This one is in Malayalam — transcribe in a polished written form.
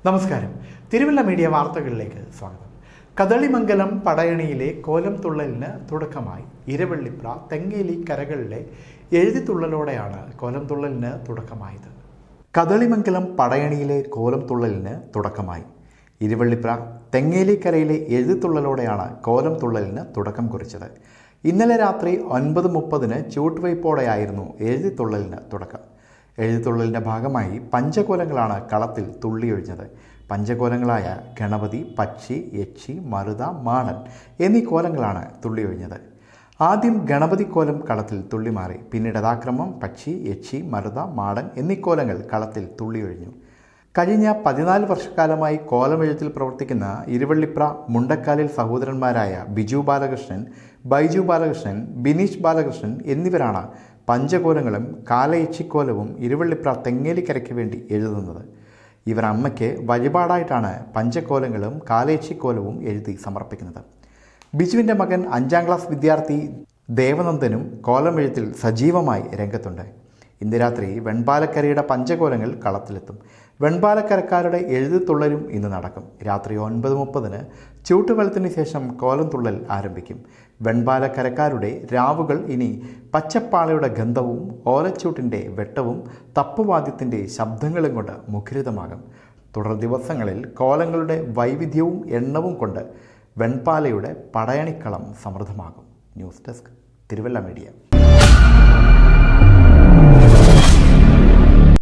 നമസ്കാരം. തിരുവല്ല മീഡിയ വാർത്തകളിലേക്ക് സ്വാഗതം. കദളിമംഗലം പടയണിയിലെ കോലം തുള്ളലിന് തുടക്കമായി. ഇരവള്ളിപ്ര തെങ്ങേലി കരകളിലെ എഴുതിത്തുള്ളലോടെയാണ് കോലം തുള്ളലിന് തുടക്കമായത്. കദളിമംഗലം പടയണിയിലെ കോലം തുള്ളലിന് തുടക്കമായി. ഇരുവള്ളിപ്ര തെങ്ങേലിക്കരയിലെ എഴുതിത്തുള്ളലോടെയാണ് കോലം തുള്ളലിന് തുടക്കം കുറിച്ചത്. ഇന്നലെ രാത്രി 9:30 ചൂട്ടുവയ്പ്പോടെയായിരുന്നു എഴുതിത്തുള്ളലിന് തുടക്കം. എഴുതിത്തുള്ളലിൻ്റെ ഭാഗമായി പഞ്ചകോലങ്ങളാണ് കളത്തിൽ തുള്ളിയൊഴിഞ്ഞത്. പഞ്ചകോലങ്ങളായ ഗണപതി, പക്ഷി, യക്ഷി, മറുത, മാടൻ എന്നീ കോലങ്ങളാണ് തുള്ളിയൊഴിഞ്ഞത്. ആദ്യം ഗണപതി കോലം കളത്തിൽ തുള്ളിമാറി. പിന്നീട് യഥാക്രമം പക്ഷി, യക്ഷി, മറുത, മാടൻ എന്നീ കോലങ്ങൾ കളത്തിൽ തുള്ളിയൊഴിഞ്ഞു. കഴിഞ്ഞ 14 വർഷക്കാലമായി കോലമെഴുത്തിൽ പ്രവർത്തിക്കുന്ന ഇരുവള്ളിപ്ര മുണ്ടക്കാലിൽ സഹോദരന്മാരായ ബിജു ബാലകൃഷ്ണൻ, ബൈജു ബാലകൃഷ്ണൻ, ബിനീഷ് ബാലകൃഷ്ണൻ എന്നിവരാണ് പഞ്ചകോലങ്ങളും കാലയക്ഷിക്കോലവും ഇരുവള്ളിപ്ര തെങ്ങേലിക്കരയ്ക്ക് വേണ്ടി എഴുതുന്നത്. ഇവർ അമ്മയ്ക്ക് വഴിപാടായിട്ടാണ് പഞ്ചകോലങ്ങളും കാലയക്ഷിക്കോലവും എഴുതി സമർപ്പിക്കുന്നത്. ബിജുവിൻ്റെ മകൻ 5ാം ക്ലാസ് വിദ്യാർത്ഥി ദേവനന്ദനും കോലമെഴുത്തിൽ സജീവമായി രംഗത്തുണ്ട്. ഇന്ന് രാത്രി വെൺപാലക്കരയുടെ പഞ്ചകോലങ്ങൾ കളത്തിലെത്തും. വെൺപാലക്കരക്കാരുടെ എഴുതിത്തുള്ളലും ഇന്ന് നടക്കും. രാത്രി 9:30 ചൂട്ടുവെള്ളത്തിന് ശേഷം കോലം തുള്ളൽ ആരംഭിക്കും. വെൺപാലക്കരക്കാരുടെ രാവുകൾ ഇനി പച്ചപ്പാളയുടെ ഗന്ധവും ഓലച്ചൂട്ടിൻ്റെ വെട്ടവും തപ്പുവാദ്യത്തിൻ്റെ ശബ്ദങ്ങളും കൊണ്ട് മുഖരിതമാകും. തുടർ ദിവസങ്ങളിൽ കോലങ്ങളുടെ വൈവിധ്യവും എണ്ണവും കൊണ്ട് വെൺപാലയുടെ പടയണിക്കളം സമൃദ്ധമാകും. News desk, Thiruvalla media.